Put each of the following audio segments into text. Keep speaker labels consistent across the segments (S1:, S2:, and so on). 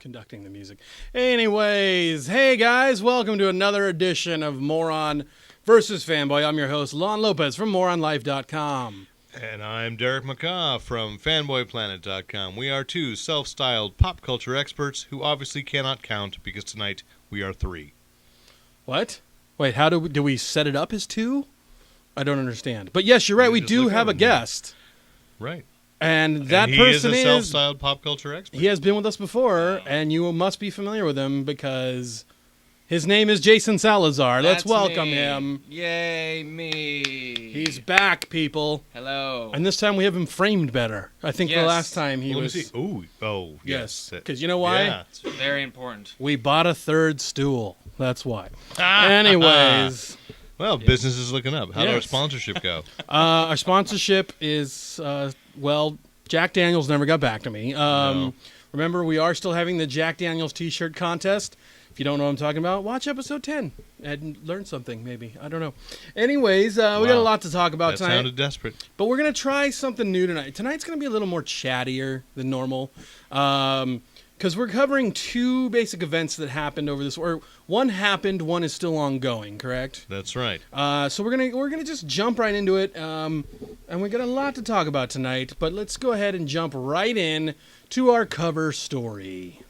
S1: conducting the music. Anyways, hey guys, welcome to another edition of Moron versus Fanboy. I'm your host, Lon Lopez from MoronLife.com.
S2: And I'm Derek McCaw from FanboyPlanet.com. We are two self-styled pop culture experts who obviously cannot count because tonight we are three.
S1: What? Wait, how do we set it up as two? I don't understand. But yes, you're right, we do have a guest.
S2: Right.
S1: And that person
S2: is a self-styled pop culture expert.
S1: He has been with us before, and you must be familiar with him because his name is Jason Salazar. Let's welcome him.
S3: Yay, me.
S1: He's back, people.
S3: Hello.
S1: And this time we have him framed better. I think the last time he was...
S2: Let me see. Oh, yes.
S1: Because you know why?
S2: Yeah.
S3: It's very important.
S1: We bought a third stool. That's why. Anyways...
S2: Well, business is looking up. How did our sponsorship go?
S1: Our sponsorship is, Jack Daniels never got back to me.
S2: No.
S1: Remember, we are still having the Jack Daniels t-shirt contest. If you don't know what I'm talking about, watch episode 10 and learn something, maybe. I don't know. Anyways, we got a lot to talk about tonight.
S2: That sounded desperate.
S1: But we're going to try something new tonight. Tonight's going to be a little more chattier than normal. Because we're covering two basic events that happened over this, or one happened, one is still ongoing, correct?
S2: That's right.
S1: So we're gonna just jump right into it, and we got a lot to talk about tonight. But let's go ahead and jump right in to our cover story.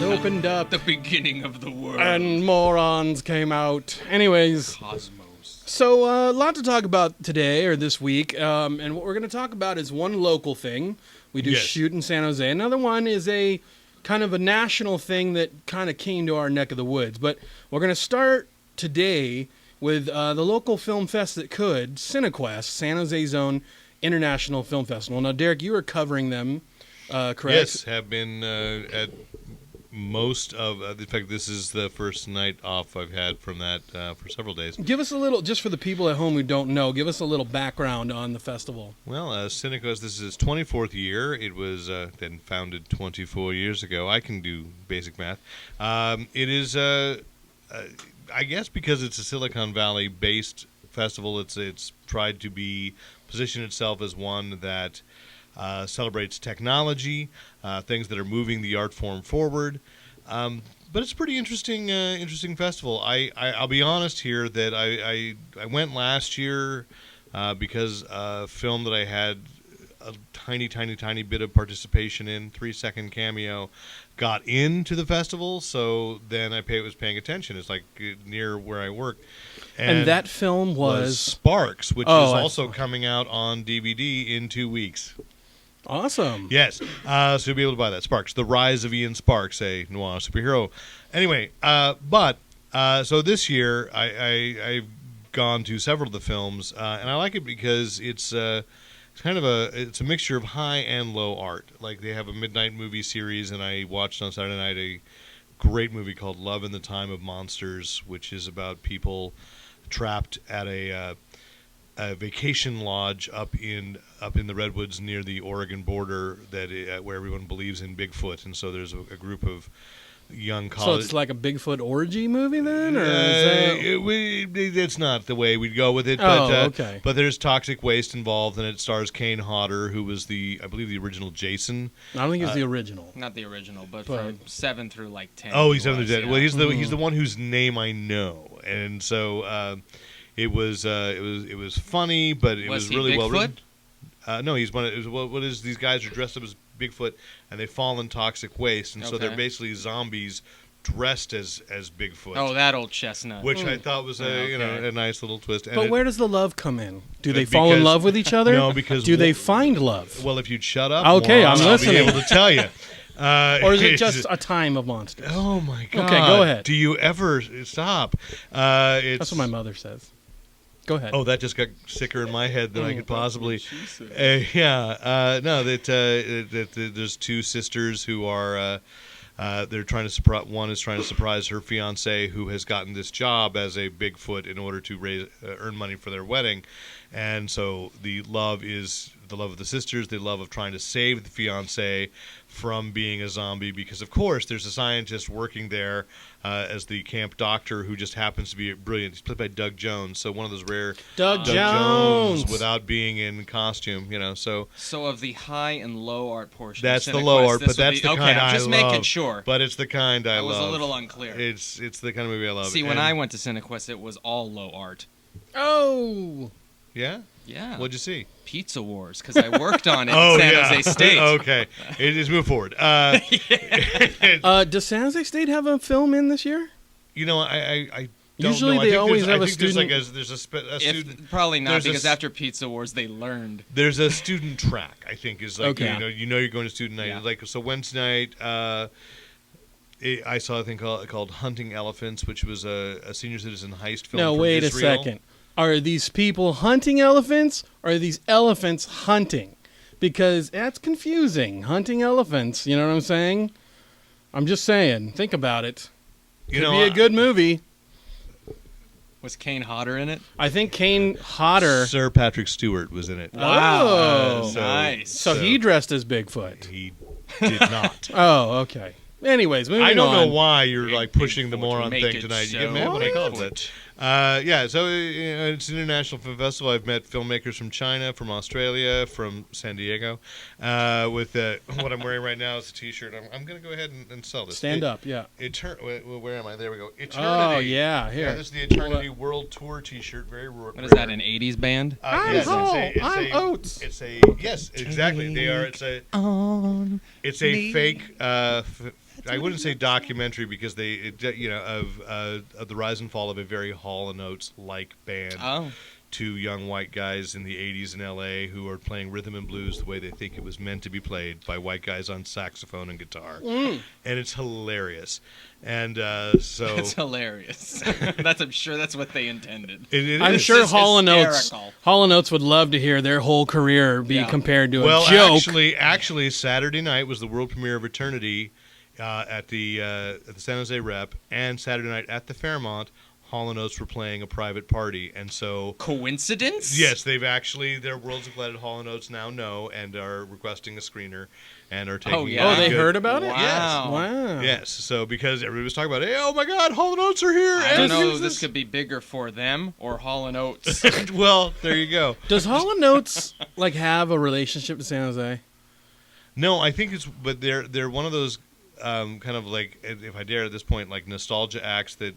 S1: Opened up.
S3: The beginning of the world.
S1: And morons came out. Anyways.
S3: Cosmos.
S1: So, a lot to talk about today, or this week. And what we're going to talk about is one local thing. We do shoot in San Jose. Another one is a kind of a national thing that kind of came to our neck of the woods. But we're going to start today with the local film fest that could, Cinequest, San Jose Zone International Film Festival. Now, Derek, you were covering them, correct?
S2: Yes, have been at most of, in fact, this is the first night off I've had from that for several days.
S1: Give us a little, just for the people at home who don't know, give us a little background on the festival.
S2: Well, Cinequest, this is its 24th year. It was then founded 24 years ago. I can do basic math. It is, I guess because it's a Silicon Valley-based festival, it's tried to position itself as one that celebrates technology, things that are moving the art form forward. But it's a pretty interesting festival. I'll be honest here that I went last year because a film that I had a tiny bit of participation in, 3-second cameo, got into the festival. So then I was paying attention. It's like near where I work.
S1: And that film was
S2: Sparks, which is also coming out on DVD in 2 weeks.
S1: Awesome.
S2: Yes. So you'll be able to buy that. Sparks, The Rise of Ian Sparks, a noir superhero. Anyway, so this year I've gone to several of the films, and I like it because it's kind of it's a mixture of high and low art. Like they have a midnight movie series, and I watched on Saturday night a great movie called Love in the Time of Monsters, which is about people trapped at a vacation lodge up in the redwoods near the Oregon border where everyone believes in Bigfoot, and so there's a group of young college.
S1: So it's like a Bigfoot orgy movie then, or
S2: it's not the way we'd go with it.
S1: Okay.
S2: But there's toxic waste involved, and it stars Kane Hodder, who was I believe the original Jason.
S1: I don't think it's the original.
S3: Not the original, but from 7 through like 10.
S2: Oh, he's 7 through 10. Yeah. Well, he's the one whose name I know, and so. It was funny, but it was really well written. No, he's one. What is these guys are dressed up as Bigfoot, and they fall in toxic waste, and so they're basically zombies dressed as Bigfoot.
S3: Oh, that old chestnut.
S2: Which I thought was a nice little twist. And
S1: but where does the love come in? Do they fall in love with each other?
S2: No, because
S1: do they find love?
S2: Well, if you'd shut up,
S1: okay,
S2: Moron,
S1: I'm listening.
S2: I'll be able to tell you.
S1: Or is it just a time of monsters?
S2: Oh my God!
S1: Okay, go ahead.
S2: Do you ever stop?
S1: That's what my mother says. Go ahead.
S2: Oh, that just got sicker in my head than I could possibly. There's two sisters who are. They're trying to one is trying to surprise her fiance who has gotten this job as a Bigfoot in order to earn money for their wedding, and so the love is the love of the sisters, the love of trying to save the fiancé from being a zombie, because of course there's a scientist working there as the camp doctor who just happens to be brilliant. He's played by Doug Jones, so one of those rare
S1: Doug Jones
S2: without being in costume, So
S3: of the high and low art portion,
S2: that's
S3: of
S2: the
S3: Cinequest,
S2: low art,
S3: this
S2: but
S3: would
S2: that's
S3: be,
S2: the kind
S3: I'm
S2: I
S3: just
S2: love.
S3: making sure.
S2: But it's the kind I
S3: That
S2: love.
S3: was a little unclear.
S2: It's the kind of movie I love.
S3: See, when I went to Cinequest, it was all low art.
S1: Oh.
S2: Yeah?
S3: Yeah.
S2: What'd you see?
S3: Pizza Wars, because I worked on it in San Jose State.
S2: Okay. It is move forward.
S1: Does San Jose State have a film in this year?
S2: I don't
S1: Usually
S2: know.
S1: they always have a student.
S2: There's a student.
S3: Probably not,
S2: there's
S3: because after Pizza Wars, they learned.
S2: There's a student track, I think, is like,
S1: Okay.
S2: you're going to student night.
S3: Yeah.
S2: Like, so Wednesday night, I saw a thing called Hunting Elephants, which was a senior citizen heist film.
S1: No,
S2: from
S1: wait
S2: Israel.
S1: a second. Are these people hunting elephants, or are these elephants hunting? Because that's confusing. Hunting elephants, you know what I'm saying? I'm just saying. Think about it. Could be a good movie.
S3: Was Kane Hodder in it?
S1: I think Kane Hodder.
S2: Sir Patrick Stewart was in it.
S1: Oh,
S3: nice.
S1: So he dressed as Bigfoot.
S2: He did not.
S1: Oh, okay. Anyways, moving on.
S2: I don't know why you're like
S3: Big
S2: pushing the
S3: Bigfoot
S2: moron
S3: make
S2: thing
S3: it
S2: tonight. You
S3: so
S2: get mad when I call it
S3: Bigfoot.
S2: that. So it's an international film festival. I've met filmmakers from China, from Australia, from San Diego. With what I'm wearing right now is a T-shirt. I'm going to go ahead and sell this.
S1: Stand up, yeah.
S2: Where am I? There we go. Eternity.
S1: Oh, yeah, here.
S2: Yeah, this is the Eternity World Tour T-shirt. Very rare.
S3: What is that, an 80s band?
S2: Yes,
S1: I'm Oates.
S2: It's a yes, exactly. They are. It's a fake. I wouldn't say documentary because of the rise and fall of a very Hall & Oates like band.
S3: Oh.
S2: Two young white guys in the 80s in L.A. who are playing rhythm and blues the way they think it was meant to be played by white guys on saxophone and guitar, and it's hilarious. And so
S3: It's hilarious. I'm sure that's what they intended.
S1: I'm
S2: is.
S1: sure
S3: It's
S1: Hall & Oates
S3: hysterical.
S1: would love to hear their whole career be compared to
S2: Well,
S1: a joke.
S2: actually, Saturday night was the world premiere of Eternity at the San Jose Rep, and Saturday night at the Fairmont, Hall & Oates were playing a private party, and so
S3: Coincidence?
S2: yes, they've actually their Worlds of Glad at Hall & Oates now know and are requesting a screener and are taking.
S3: yeah?
S1: Oh, they
S2: good-
S1: heard about it?
S3: Wow.
S1: Wow.
S2: Yes, so because everybody was talking about, hey, oh my God, Hall & Oates are here.
S3: I don't
S2: and
S3: know.
S2: here's
S3: This could be bigger for them or Hall & Oates.
S2: Well, there you go.
S1: Does Hall & Oates have a relationship to San Jose?
S2: No, I think but they're one of those kind of like, if I dare at this point, like nostalgia acts that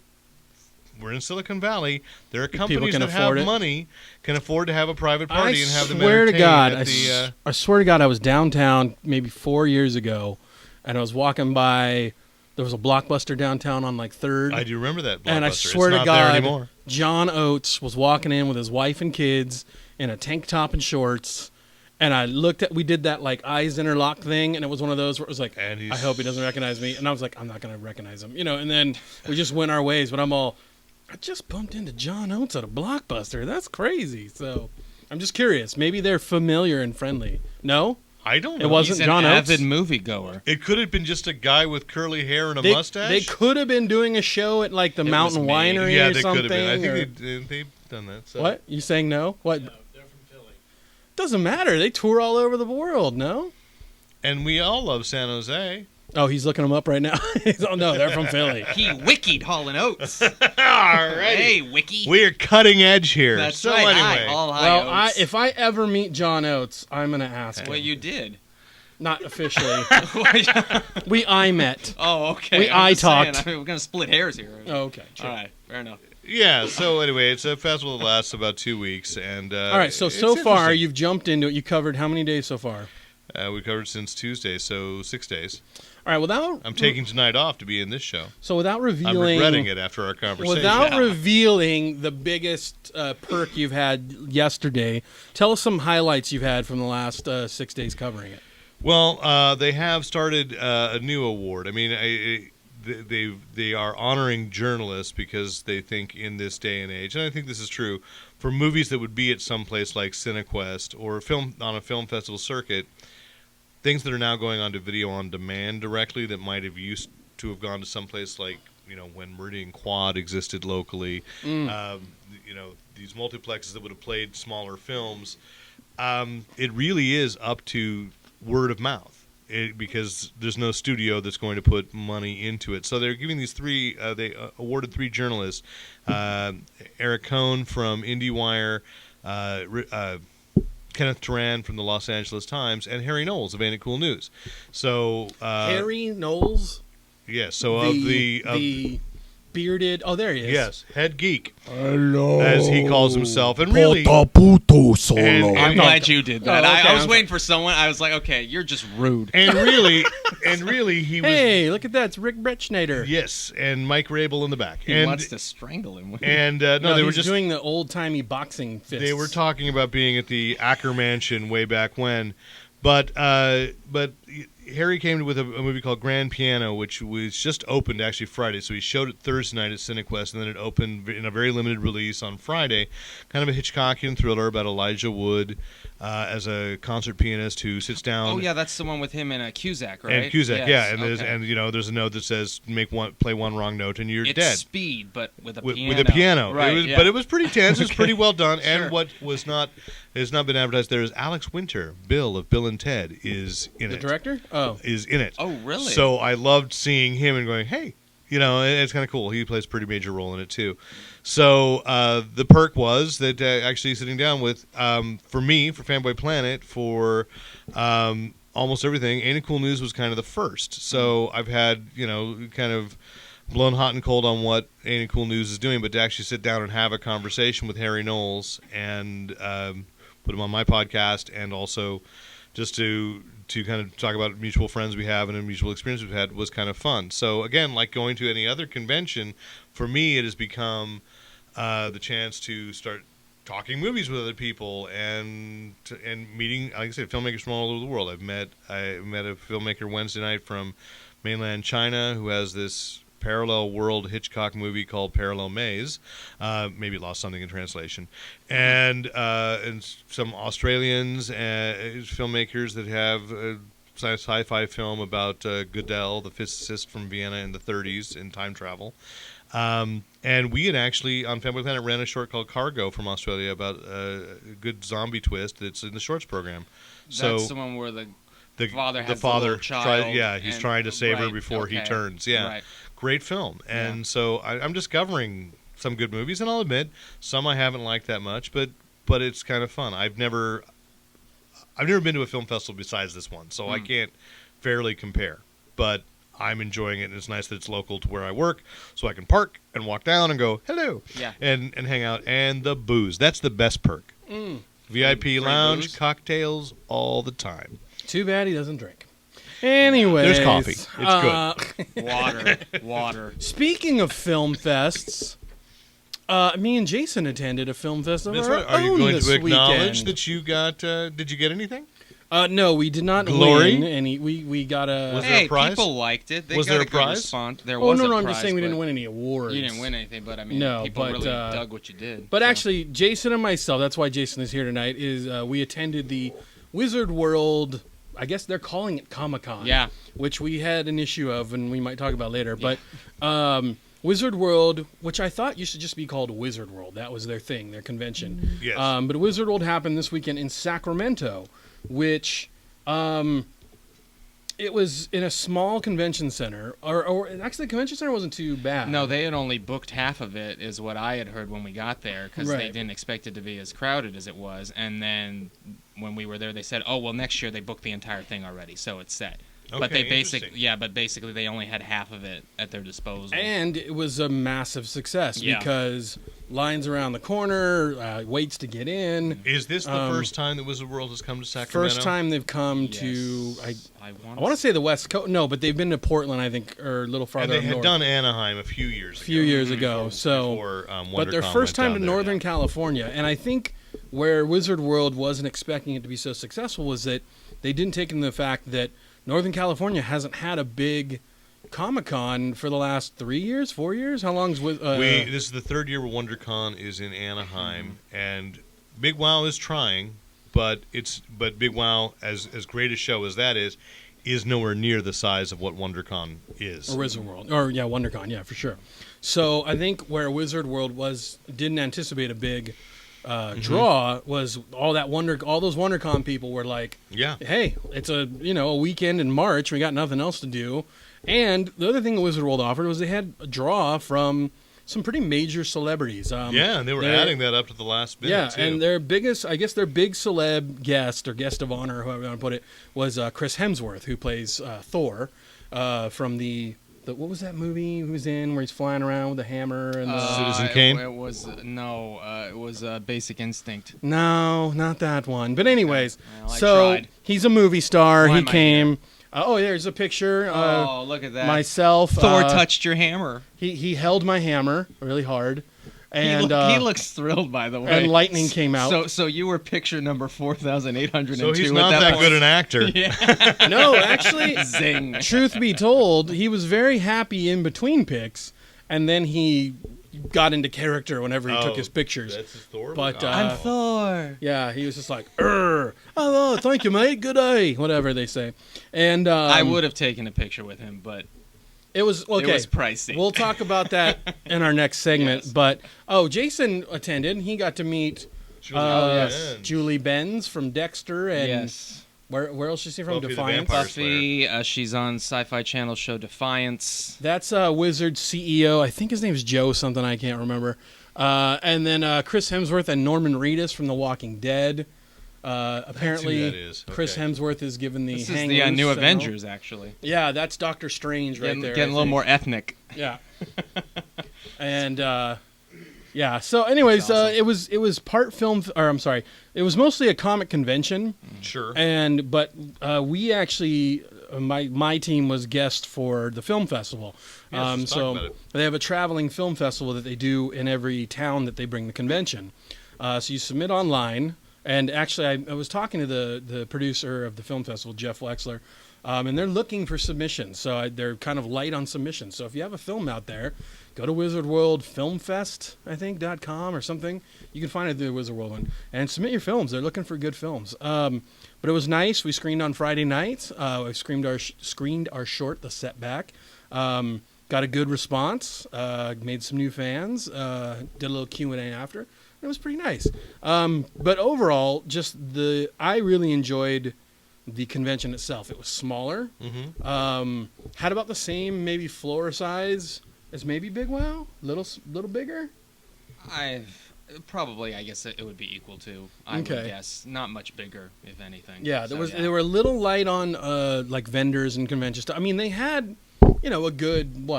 S2: we're in Silicon Valley. There are companies
S1: can
S2: that
S1: afford
S2: have
S1: it.
S2: money, can afford to have a private party and have them
S1: I swear to
S2: entertained
S1: God,
S2: at the.
S1: I swear to God, I was downtown maybe 4 years ago, and I was walking by. There was a Blockbuster downtown on like 3rd.
S2: I do remember that.
S1: And I
S2: Blockbuster.
S1: swear
S2: it's
S1: to
S2: not there
S1: God,
S2: anymore.
S1: John Oates was walking in with his wife and kids in a tank top and shorts. And I looked at, we did that like eyes interlock thing, and it was one of those where it was like, I hope he doesn't recognize me. And I was like, I'm not going to recognize him, And then we just went our ways. But I'm all, I just bumped into John Oates at a Blockbuster. That's crazy. So I'm just curious. Maybe they're familiar and friendly. No?
S2: I don't know.
S1: It wasn't
S3: He's
S1: John
S3: an
S1: Oates?
S3: avid moviegoer.
S2: It could have been just a guy with curly hair and a
S1: They
S2: mustache.
S1: could have been doing a show at like the Mountain
S3: was me.
S1: Winery
S2: yeah,
S1: or
S2: they
S1: something.
S2: could have been. I
S1: or-
S2: think they've done that. So.
S1: What? You saying no? What?
S4: No, they're from Philly.
S1: Doesn't matter. They tour all over the world, no?
S2: And we all love San Jose.
S1: Oh, he's looking them up right now. Oh, no, they're from Philly.
S3: He wikied Hall & Oates.
S2: All right.
S3: Hey, wiki.
S2: We are cutting edge here.
S3: That's
S2: so
S3: right.
S2: anyway.
S3: All high
S1: Well,
S3: Oates.
S1: if I ever meet John Oates, I'm going to ask
S3: Well,
S1: him.
S3: you did.
S1: Not officially. I met.
S3: Oh, okay.
S1: We
S3: I'm just
S1: eye-talked.
S3: saying, we're going to split hairs here.
S1: Oh, okay. Sure.
S3: All right. Fair enough.
S2: Yeah, so anyway, it's a festival that lasts about 2 weeks. And
S1: All right, so
S2: it's
S1: far
S2: interesting.
S1: you've jumped into it. You covered how many days so far?
S2: We covered since Tuesday, so 6 days.
S1: All right, without
S2: I'm taking tonight off to be in this show.
S1: so without
S2: I'm
S1: revealing
S2: regretting it after our conversation.
S1: Without revealing the biggest perk you've had yesterday, tell us some highlights you've had from the last 6 days covering it.
S2: Well, they have started a new award. I mean, they are honoring journalists because they think in this day and age, and I think this is true, for movies that would be at some place like Cinequest or on a film festival circuit, things that are now going on to video on demand directly that might have used to have gone to some place like, when Meridian Quad existed locally, these multiplexes that would have played smaller films it really is up to word of mouth. Because there's no studio that's going to put money into it. So they're giving these three, they awarded 3 journalists, Eric Cohn from IndieWire, Kenneth Turan from the Los Angeles Times, and Harry Knowles of Ain't It Cool News. So
S1: Harry Knowles?
S2: Yes, so
S1: the bearded, oh, there he is.
S2: Yes, head geek.
S4: Hello.
S2: As he calls himself. And really...
S4: Solo.
S3: I'm glad you did that.
S1: Oh, okay.
S3: I was waiting for someone. I was like, okay, you're just rude.
S2: And really, he was...
S1: Hey, look at that. It's Rick Bretschneider.
S2: Yes, and Mike Rabel in the back.
S3: He wants to strangle him.
S2: And
S1: No,
S2: they were
S1: he's
S2: just
S1: doing the old-timey boxing fists.
S2: They were talking about being at the Acker Mansion way back when, but Harry came with a movie called Grand Piano, which was just opened actually Friday. So he showed it Thursday night at Cinequest, and then it opened in a very limited release on Friday. Kind of a Hitchcockian thriller about Elijah Wood as a concert pianist who sits down.
S3: Oh yeah, that's the one with him and Cusack, right?
S2: And Cusack,
S3: Yes,
S2: yeah, and
S3: okay.
S2: there's a note that says play one wrong note and you're
S3: It's
S2: dead.
S3: Speed, but with a piano.
S2: With a piano,
S3: Right?
S2: But it was pretty tense. It was pretty well done.
S3: Sure.
S2: And what has not been advertised there is Alex Winter, Bill of Bill and Ted, is in
S1: The
S2: it.
S1: director? Oh.
S2: Is in it.
S3: Oh, really?
S2: So I loved seeing him and going, hey, it's kind of cool. He plays a pretty major role in it too. So the perk was that actually sitting down with, for me, for Fanboy Planet, for almost everything, Ain't It Cool News was kind of the first. So I've had, kind of blown hot and cold on what Ain't It Cool News is doing, but to actually sit down and have a conversation with Harry Knowles and put him on my podcast, and also just to kind of talk about mutual friends we have and a mutual experience we've had was kind of fun. So again, like going to any other convention, for me it has become the chance to start talking movies with other people and meeting, like I said, filmmakers from all over the world. I met a filmmaker Wednesday night from mainland China who has this parallel world Hitchcock movie called Parallel Maze. Maybe it lost something in translation. And some Australians, filmmakers that have a sci-fi film about Goodell, the physicist from Vienna in the 30s in time travel. And we had actually, on Fanboy Planet, ran a short called Cargo from Australia about a good zombie twist that's in the shorts program.
S3: That's the one where the father has the little child.
S2: He's trying to save her before he turns. Yeah.
S3: Right.
S2: Great film. And so I'm discovering some good movies, and I'll admit some I haven't liked that much, but it's kind of fun. I've never been to a film festival besides this one, so I can't fairly compare. But I'm enjoying it, and it's nice that it's local to where I work, so I can park and walk down and go hello, and hang out. And the booze, that's the best perk. VIP lounge,
S3: booze?
S2: Cocktails all the time.
S1: Too bad he doesn't drink. Anyway,
S2: there's coffee. It's
S1: good.
S3: Water.
S1: Speaking of film fests, me and Jason attended a film fest of
S2: That's
S1: our
S2: right. Are you
S1: own
S2: going
S1: this
S2: to acknowledge
S1: weekend.
S2: that you got? Did you get anything?
S1: No, we did not
S2: Glory?
S1: win any. We got a.
S2: Was there a prize?
S3: People liked it. They
S2: Was
S3: got
S2: there
S3: a
S2: a prize?
S3: Good response. There
S1: Oh
S3: was
S1: no,
S3: a
S1: I'm
S3: prize,
S1: just saying we
S3: but
S1: didn't win any awards.
S3: You didn't win anything, but I mean,
S1: No,
S3: people
S1: but,
S3: really dug what you did.
S1: But
S3: so.
S1: actually, Jason and myself, that's why Jason is here tonight, is we attended the Wizard World, I guess they're calling it ComicCon.
S3: Yeah.
S1: Which we had an issue of, and we might talk about later. Yeah. But Wizard World, which I thought used to just be called Wizard World. That was their thing, their convention.
S2: Yes.
S1: But Wizard World happened this weekend in Sacramento, which... it was in a small convention center, or actually the convention center wasn't too bad.
S3: No, they had only booked half of it, is what I had heard when we got there, because they didn't expect it to be as crowded as it was. And then when we were there, they said, "Oh, well, next year they booked the entire thing already, so it's set."
S2: Okay,
S3: but basically they only had half of it at their disposal.
S1: And it was a massive success because lines around the corner, waits to get in.
S2: Is this the first time that Wizard World has come to Sacramento?
S1: First time they've come to,
S3: I
S1: want to say the West Coast. No, but they've been to Portland, I think, or a little farther
S2: And they
S1: up
S2: had
S1: north.
S2: done Anaheim a few years ago.
S1: So,
S2: Wondercon
S1: but their first time to
S2: went down
S1: Northern
S2: there.
S1: California. And I think where Wizard World wasn't expecting it to be so successful was that they didn't take into the fact that Northern California hasn't had a big Comic-Con for the last 3 years, 4 years. How long's
S2: this is the third year where WonderCon is in Anaheim, and Big Wow is trying, but Big Wow, as great a show as that is nowhere near the size of what WonderCon is.
S1: Or Wizard World, or WonderCon, for sure. So I think where Wizard World didn't anticipate a big draw was all those WonderCon people were like,
S2: Yeah.
S1: hey, it's a weekend in March. We got nothing else to do. And the other thing that Wizard World offered was they had a draw from some pretty major celebrities.
S2: And they were adding that up to the last minute.
S1: Yeah,
S2: too.
S1: and their big celeb guest or guest of honor, however you want to put it, was Chris Hemsworth, who plays Thor from the what was that movie he was in where he's flying around with a hammer and
S2: Citizen Kane?
S3: It was Basic Instinct.
S1: No, not that one. But anyways,
S3: Well, I
S1: so
S3: tried.
S1: he's a movie star.
S3: Why
S1: He
S3: am I
S1: came. There's a picture.
S3: Look at that.
S1: Myself.
S3: Thor touched your hammer.
S1: He held my hammer really hard, and
S3: he looks thrilled, by the way.
S1: and lightning came out.
S3: So you were picture number 4,802.
S2: So he's not that good an actor.
S3: Yeah.
S1: No, actually,
S3: Zing.
S1: truth be told, he was very happy in between pics, and then he got into character whenever he took his pictures.
S2: That's his Thor?
S1: But
S3: I'm Thor.
S1: yeah, he was just like, oh, thank you, mate. Good day, whatever they say. And
S3: I would have taken a picture with him, but
S1: It was okay.
S3: It was pricey.
S1: We'll talk about that in our next segment.
S3: Yes.
S1: But Jason attended. He got to meet Julie Benz from Dexter, and
S3: yes.
S1: Where else is she from?
S2: Buffy the
S1: Defiance.
S2: Vampire
S3: Buffy. She's on Sci-Fi Channel show Defiance.
S1: That's Wizard CEO. I think his name's Joe something. I can't remember. And then Chris Hemsworth and Norman Reedus from The Walking Dead. Apparently,
S2: that is. Okay.
S1: Chris Hemsworth is given the
S3: This
S1: hang
S3: is the
S1: loose
S3: New
S1: signal.
S3: Avengers, actually.
S1: Yeah, that's Doctor Strange right there.
S3: Getting a little more ethnic.
S1: Yeah. And yeah. So, anyways,
S3: awesome.
S1: it was part film, or I'm sorry, it was mostly a comic convention.
S2: Sure.
S1: But we actually, my team was guest for the film festival.
S2: Yes, let's talk about it.
S1: They have a traveling film festival that they do in every town that they bring the convention. So you submit online. And actually, I was talking to the producer of the film festival, Jeff Wexler, and they're looking for submissions. So they're kind of light on submissions. So if you have a film out there, go to Wizard World Filmfest, I think, .com or something. You can find it through the Wizard World one. And submit your films. They're looking for good films. But it was nice. We screened on Friday night. We screened our short, The Setback. Got a good response. Made some new fans. Did a little Q&A after. It was pretty nice. But overall, I really enjoyed the convention itself. It was smaller.
S2: Mm-hmm.
S1: Had about the same maybe floor size as maybe Big Wow. Little bigger.
S3: I guess it would be equal to. I would guess not much bigger, if anything.
S1: Yeah, they were a little light on like vendors and convention stuff. I mean, they had a good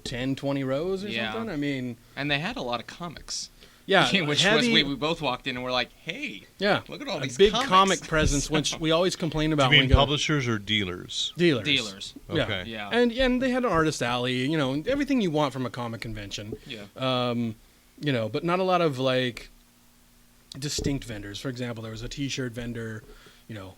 S1: 10, 20 rows or something. I mean,
S3: and they had a lot of comics.
S1: Yeah,
S3: which was we both walked in and we're like, hey,
S1: yeah,
S3: look at all these
S1: big
S3: comics.
S1: comic presence, which we always complain about.
S2: Do you
S1: when
S2: mean
S1: we go,
S2: publishers or dealers?
S1: Dealers.
S2: Okay.
S3: Yeah.
S1: And they had an artist alley, everything you want from a comic convention.
S3: Yeah.
S1: But not a lot of like distinct vendors. For example, there was a T-shirt vendor,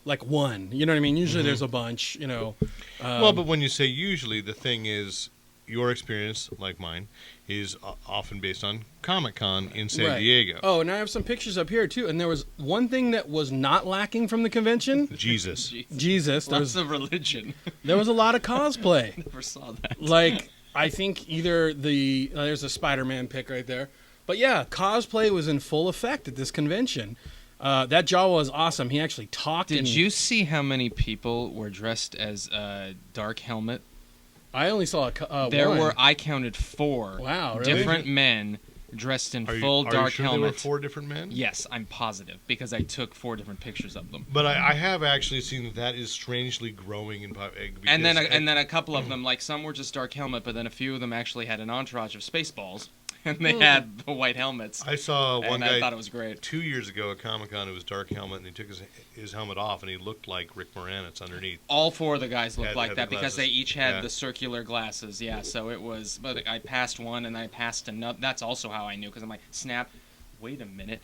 S1: like one. You know what I mean? Usually there's a bunch.
S2: Well, but when you say usually, the thing is, your experience, like mine, is often based on ComicCon in San Diego.
S1: Oh, and I have some pictures up here too. And there was one thing that was not lacking from the convention.
S2: Jesus.
S1: Jesus.
S3: Lots of religion.
S1: There was a lot of cosplay.
S3: Never saw that.
S1: Like, I think either there's a Spider-Man pic right there. But yeah, cosplay was in full effect at this convention. That Jawa was awesome. He actually talked.
S3: Did you see how many people were dressed as Dark Helmet?
S1: I only saw one.
S3: I counted 4
S1: Wow, really?
S3: different men dressed in full
S2: Are
S3: dark
S2: you sure
S3: helmet.
S2: there were 4 different men?
S3: Yes, I'm positive because I took 4 different pictures of them.
S2: But I have actually seen that is strangely growing in
S3: And then a couple of them, like some were just dark helmet, but then a few of them actually had an entourage of Spaceballs, and they had the white helmets.
S2: I saw one guy.
S3: I thought it was great.
S2: 2 years ago at ComicCon, it was dark helmet, and he took his helmet off, and he looked like Rick Moranis underneath.
S3: All 4 of the guys looked
S2: Had
S3: like that
S2: the
S3: because
S2: glasses.
S3: they each had the circular glasses. Yeah, so it was. But I passed one, and I passed another. That's also how I knew because I'm like, snap. Wait a minute,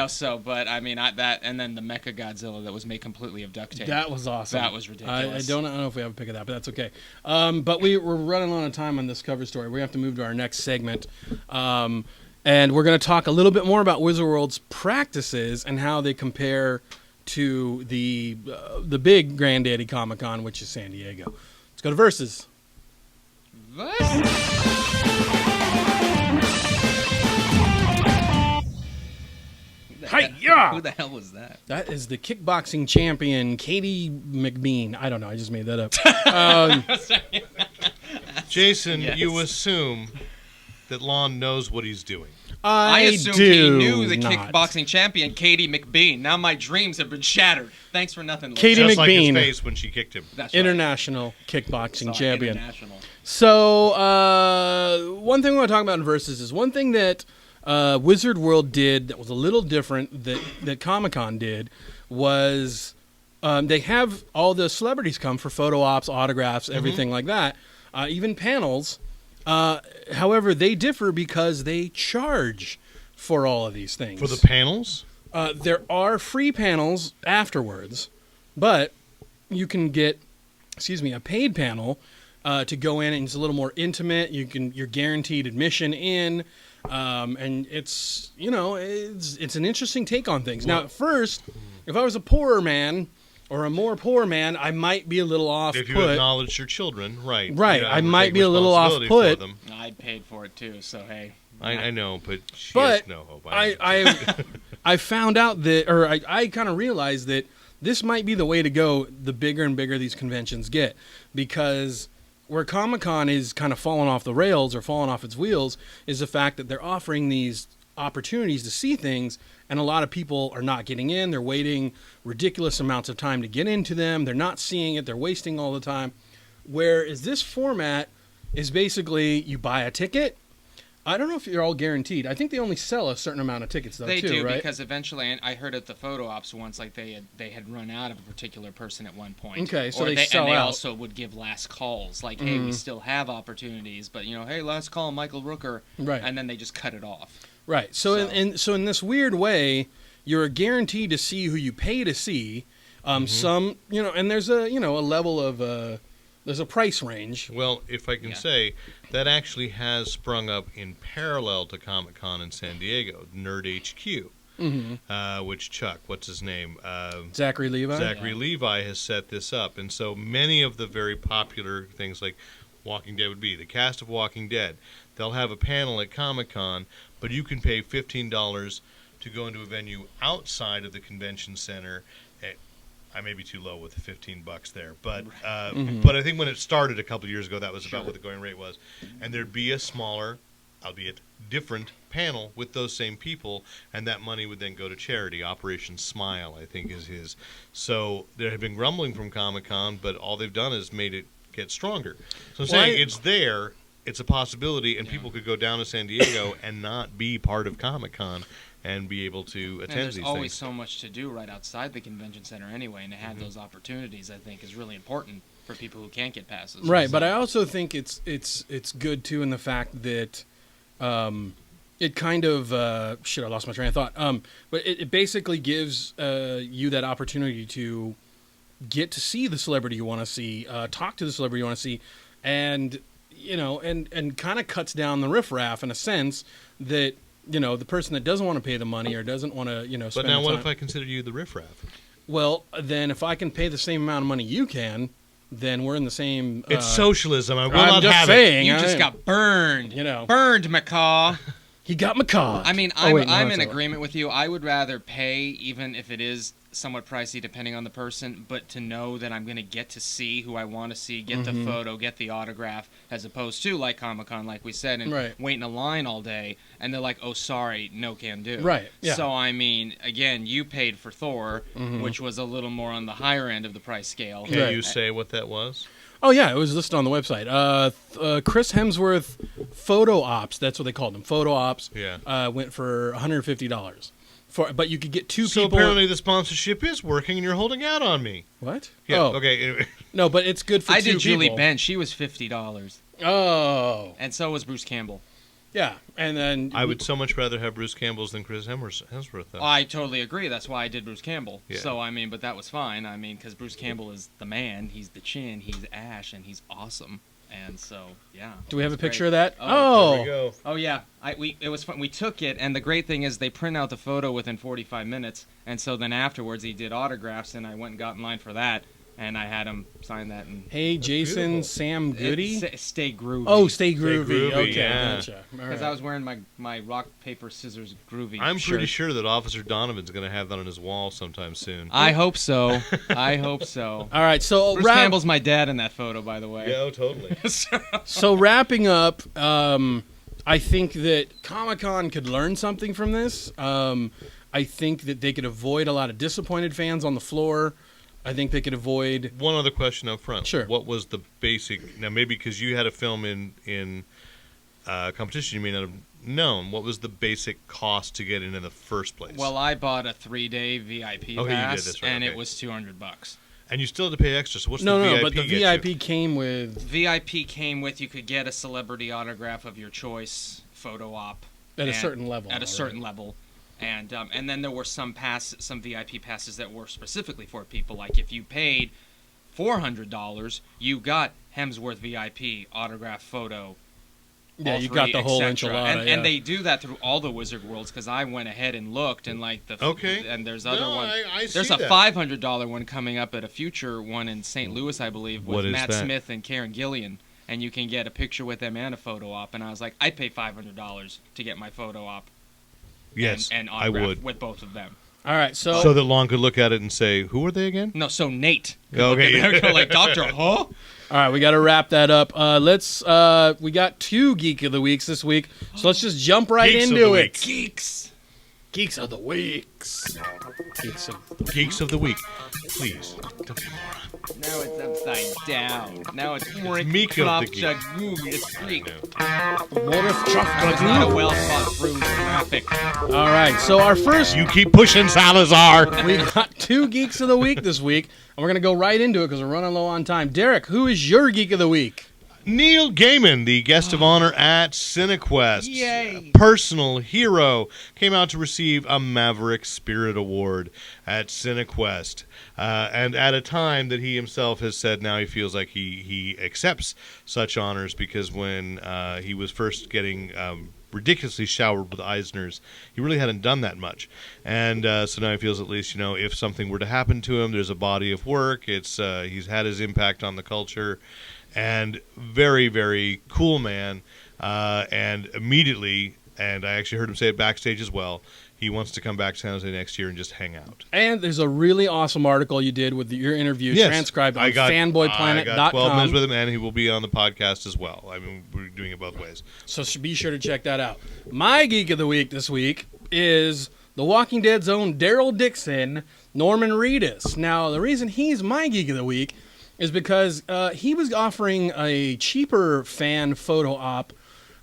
S3: So, but I mean, and then the Mecha Godzilla that was made completely of duct tape.
S1: That was awesome.
S3: That was ridiculous.
S1: I don't know if we have a pic of that, but that's okay. But we're running on time on this cover story. We have to move to our next segment. And we're going to talk a little bit more about Wizard World's practices and how they compare to the big Granddaddy Comic-Con, which is San Diego. Let's go to Versus.
S3: Who the hell was that?
S1: That is the kickboxing champion, Katie McBean. I don't know. I just made that up.
S2: Jason,
S3: Yes.
S2: you assume that Lon knows what he's doing.
S3: I assumed
S1: do
S3: he knew the
S1: not.
S3: kickboxing champion, Katie McBean. Now my dreams have been shattered. Thanks for nothing. Liz.
S1: Katie
S2: Just like his
S1: McBean.
S2: face when she kicked him.
S3: That's right.
S1: International kickboxing
S3: Saw
S1: champion.
S3: International.
S1: So, one thing we want to talk about in Versus is one thing that Wizard World did that was a little different that Comic-Con did was they have all the celebrities come for photo ops, autographs, everything like that, even panels. However, they differ because they charge for all of these things.
S2: For the panels?
S1: There are free panels afterwards, but you can get, a paid panel to go in, and it's a little more intimate. You're guaranteed admission in, and it's an interesting take on things. Now, at first, if I was a poorer man or a more poor man, I might be a little off
S2: If you
S1: put.
S2: acknowledge your children, right.
S1: Right,
S2: You
S1: I
S2: have to
S1: might
S2: take
S1: be a little off
S2: responsibility
S1: put.
S2: for them.
S3: I paid for it too, so hey.
S2: I know, but she
S1: But
S2: has no hope.
S1: I found out that, or I kind of realized that this might be the way to go the bigger and bigger these conventions get. Because where Comic-Con is kind of falling off the rails or falling off its wheels is the fact that they're offering these opportunities to see things, and a lot of people are not getting in. They're waiting ridiculous amounts of time to get into them. They're not seeing it. They're wasting all the time. Whereas this format is basically you buy a ticket. I don't know if you're all guaranteed. I think they only sell a certain amount of tickets, though,
S3: They
S1: too,
S3: do,
S1: right?
S3: because eventually, and I heard at the photo ops once, like they had run out of a particular person at one point.
S1: Okay, so
S3: or
S1: they sell
S3: and they
S1: out.
S3: also would give last calls, like, hey, we still have opportunities, but hey, last call, Michael Rooker,
S1: Right.
S3: and then they just cut it off.
S1: Right. So,
S3: So-
S1: in this weird way, you're guaranteed to see who you pay to see. Some, and there's a level of there's a price range.
S2: Well, if I can
S3: Yeah.
S2: say, that actually has sprung up in parallel to Comic-Con in San Diego, Nerd HQ, which Chuck, what's his name?
S1: Zachary Levi.
S2: Zachary Levi has set this up. And so many of the very popular things like Walking Dead would be, the cast of Walking Dead, they'll have a panel at Comic-Con, but you can pay $15 to go into a venue outside of the convention center. I may be too low with the $15 there, but but I think when it started a couple of years ago, that was about what the going rate was, and there'd be a smaller, albeit different, panel with those same people, and that money would then go to charity. Operation Smile, I think, is his. So there had been grumbling from Comic-Con, but all they've done is made it get stronger. So I'm saying it's there. It's a possibility, and people could go down to San Diego and not be part of Comic-Con and be able to
S3: And
S2: attend
S3: there's
S2: these
S3: always
S2: things.
S3: so much to do right outside the convention center anyway, and to have those opportunities, I think, is really important for people who can't get passes.
S1: Right, but
S3: So-
S1: I also think it's good too in the fact that it kind of I lost my train of thought. But it basically gives you that opportunity to get to see the celebrity you want to see, talk to the celebrity you want to see, and and kind of cuts down the riffraff in a sense that the person that doesn't want to pay the money or doesn't want to spend
S2: But now,
S1: the
S2: what
S1: time.
S2: if I consider you the riffraff?
S1: Well, then if I can pay the same amount of money you can, then we're in the same.
S2: It's socialism. I will
S1: I'm
S2: not
S1: just
S2: have
S1: saying.
S3: You
S1: I
S3: just
S1: am.
S3: got burned.
S1: You
S3: Burned, McCaw.
S1: He got macaw.
S3: I mean,
S1: Oh, wait, no,
S3: I'm
S1: that's
S3: in
S1: all right.
S3: agreement with you. I would rather pay, even if it is somewhat pricey depending on the person, but to know that I'm going to get to see who I want to see, get the photo, get the autograph, as opposed to like Comic-Con, like we said, and
S1: Right.
S3: wait in a line all day, and they're like, oh, sorry, no can do.
S1: Right, yeah.
S3: So, I mean, again, you paid for Thor, which was a little more on the higher end of the price scale.
S2: Can
S1: Right.
S2: you say what that was?
S1: Oh yeah, it was listed on the website. Chris Hemsworth photo ops. That's what they called them. Photo ops.
S2: Yeah.
S1: Went for $150. But you could get two
S2: So
S1: people.
S2: apparently the sponsorship is working, and you're holding out on me.
S1: What?
S2: Yeah.
S1: Oh,
S2: Okay. Anyway.
S1: no, but it's good for
S3: I
S1: two
S3: did Julie
S1: people.
S3: Bench. She was $50.
S1: Oh,
S3: And so was Bruce Campbell.
S1: yeah, and then
S2: I would so much rather have Bruce Campbell's than Chris Hemsworth, though.
S3: I totally agree. That's why I did Bruce Campbell.
S2: Yeah.
S3: So, I mean, but that was fine. I mean, because Bruce Campbell is the man. He's the chin. He's Ash, and he's awesome. And so, yeah.
S1: Do we have a
S3: it's great.
S1: picture of that?
S3: Oh,
S2: There we go.
S3: Oh yeah, it was fun. We took it, and the great thing is they print out the photo within 45 minutes, and so then afterwards he did autographs, and I went and got in line for that. and I had him sign that. And
S1: Hey, Jason,
S2: beautiful.
S1: Sam Goody.
S3: Stay groovy.
S1: Oh, Stay Groovy.
S2: Groovy,
S1: Okay,
S2: yeah.
S1: gotcha. All
S3: Because
S1: right.
S3: I was wearing my rock paper scissors groovy.
S2: I'm pretty
S3: shirt.
S2: sure that Officer Donovan's going to have that on his wall sometime soon.
S3: I hope so. I hope so.
S1: All right, so
S3: Bruce Campbell's my dad in that photo, by the way.
S2: Yeah, oh, totally.
S1: So wrapping up, I think that Comic-Con could learn something from this. I think that they could avoid a lot of disappointed fans on the floor. I think they could avoid...
S2: One other question up front.
S1: Sure.
S2: What was the basic... Now, maybe because you had a film in competition, you may not have known. What was the basic cost to get in the first place?
S3: Well, I bought a 3-day VIP
S2: Okay, you
S3: pass,
S2: did, that's right,
S3: and
S2: okay.
S3: it was $200.
S2: And you still had to pay extra, so what's
S1: No,
S2: the VIP
S1: but the
S2: get
S1: VIP came with...
S3: VIP came with, you could get a celebrity autograph of your choice, photo op.
S1: At a
S3: and-
S1: certain level.
S3: At a
S1: right?
S3: certain level. And then there were some VIP passes that were specifically for people. Like if you paid $400, you got Hemsworth VIP autograph photo.
S1: Yeah,
S3: all
S1: you got
S3: three,
S1: the whole
S3: etc.
S1: enchilada.
S3: And they do that through all the Wizard Worlds because I went ahead and looked and like the
S2: Okay.
S3: And there's other
S2: No,
S3: one.
S2: I
S3: There's
S2: see
S3: a
S2: that.
S3: $500 one coming up at a future one in St. Louis, I believe, with
S2: What is
S3: Matt
S2: that?
S3: Smith and Karen Gillian. And you can get a picture with them and a photo op. And I was like, I'd pay $500 to get my photo op.
S2: Yes,
S3: and
S2: I
S3: autograph
S2: would.
S3: with both of them.
S1: All right,
S2: So that Lon could look at it and say, who are they again?
S3: No, so Nate.
S2: Okay.
S3: They're go like, Doctor, huh?
S1: All right, we got to wrap that up. We got 2 Geek of the Weeks this week, so let's just jump right
S2: Geeks of
S1: into
S2: the
S1: it.
S2: Week.
S3: Geeks.
S1: Geeks of the Weeks. Geeks of
S2: Geeks of the Week. Please, don't be moron.
S3: Now it's upside down. Now it's
S2: Meek of the Geek.
S3: It's Greek.
S1: Water
S3: It's not a well thought through graphic.
S1: All right, so our first,
S2: You keep pushing, Salazar.
S1: we got 2 Geeks of the Week this week, and we're going to go right into it because we're running low on time. Derek, who is your Geek of the Week?
S2: Neil Gaiman, the guest of honor at Cinequest.
S3: Yay.
S2: Personal hero, came out to receive a Maverick Spirit Award at Cinequest. And at a time that he himself has said now he feels like he accepts such honors because when he was first getting ridiculously showered with Eisners, he really hadn't done that much. And so now he feels at least, if something were to happen to him, there's a body of work. It's he's had his impact on the culture. And very, very cool man. And immediately, and I actually heard him say it backstage as well, he wants to come back to San Jose next year and just hang out.
S1: And there's a really awesome article you did with your interview
S2: Yes.
S1: transcribed on
S2: I got 12
S1: fanboyplanet.com.
S2: minutes with him, and he will be on the podcast as well. I mean, we're doing it both ways.
S1: So be sure to check that out. My Geek of the Week this week is The Walking Dead's own Daryl Dixon, Norman Reedus. Now, the reason he's my Geek of the Week is because he was offering a cheaper fan photo op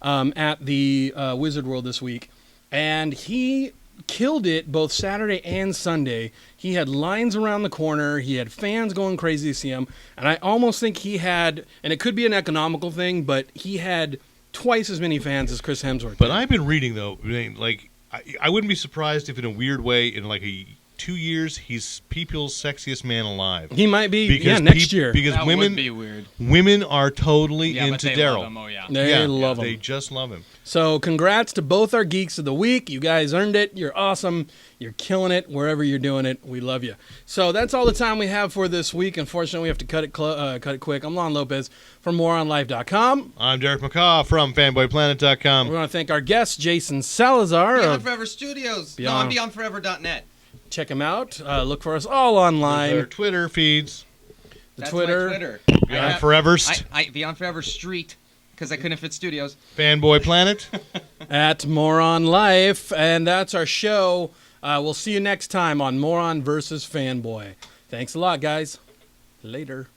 S1: at the Wizard World this week, and he killed it both Saturday and Sunday. He had lines around the corner. He had fans going crazy to see him, and I almost think he had, and it could be an economical thing, but he had twice as many fans as Chris Hemsworth.
S2: But
S1: did.
S2: I've been reading, though, like, I wouldn't be surprised if in a weird way, in like 2 years, he's people's sexiest man alive.
S1: He might be, next year.
S2: Because
S3: That
S2: women
S3: would be weird.
S2: Women are totally
S3: Yeah, but
S2: into
S3: they
S2: Daryl.
S3: love him. Oh, yeah.
S1: They love him.
S2: They just love him.
S1: So congrats to both our Geeks of the Week. You guys earned it. You're awesome. You're killing it wherever you're doing it. We love you. So that's all the time we have for this week. Unfortunately, we have to cut it quick. I'm Lon Lopez from MoronLife.com.
S2: I'm Derek McCaw from FanboyPlanet.com.
S1: We want to thank our guest, Jason Salazar.
S3: Beyond
S1: of
S3: Forever Studios.
S1: Beyond-
S3: No, I'm BeyondForever.net.
S1: Check him out. Look for us all online.
S2: Their Twitter feeds.
S3: That's
S1: Twitter.
S3: my Twitter.
S2: Beyond Forever.
S3: Beyond Forever Street, because I couldn't fit studios.
S2: Fanboy Planet.
S1: At Moron Life. And that's our show. We'll see you next time on Moron versus Fanboy. Thanks a lot, guys. Later.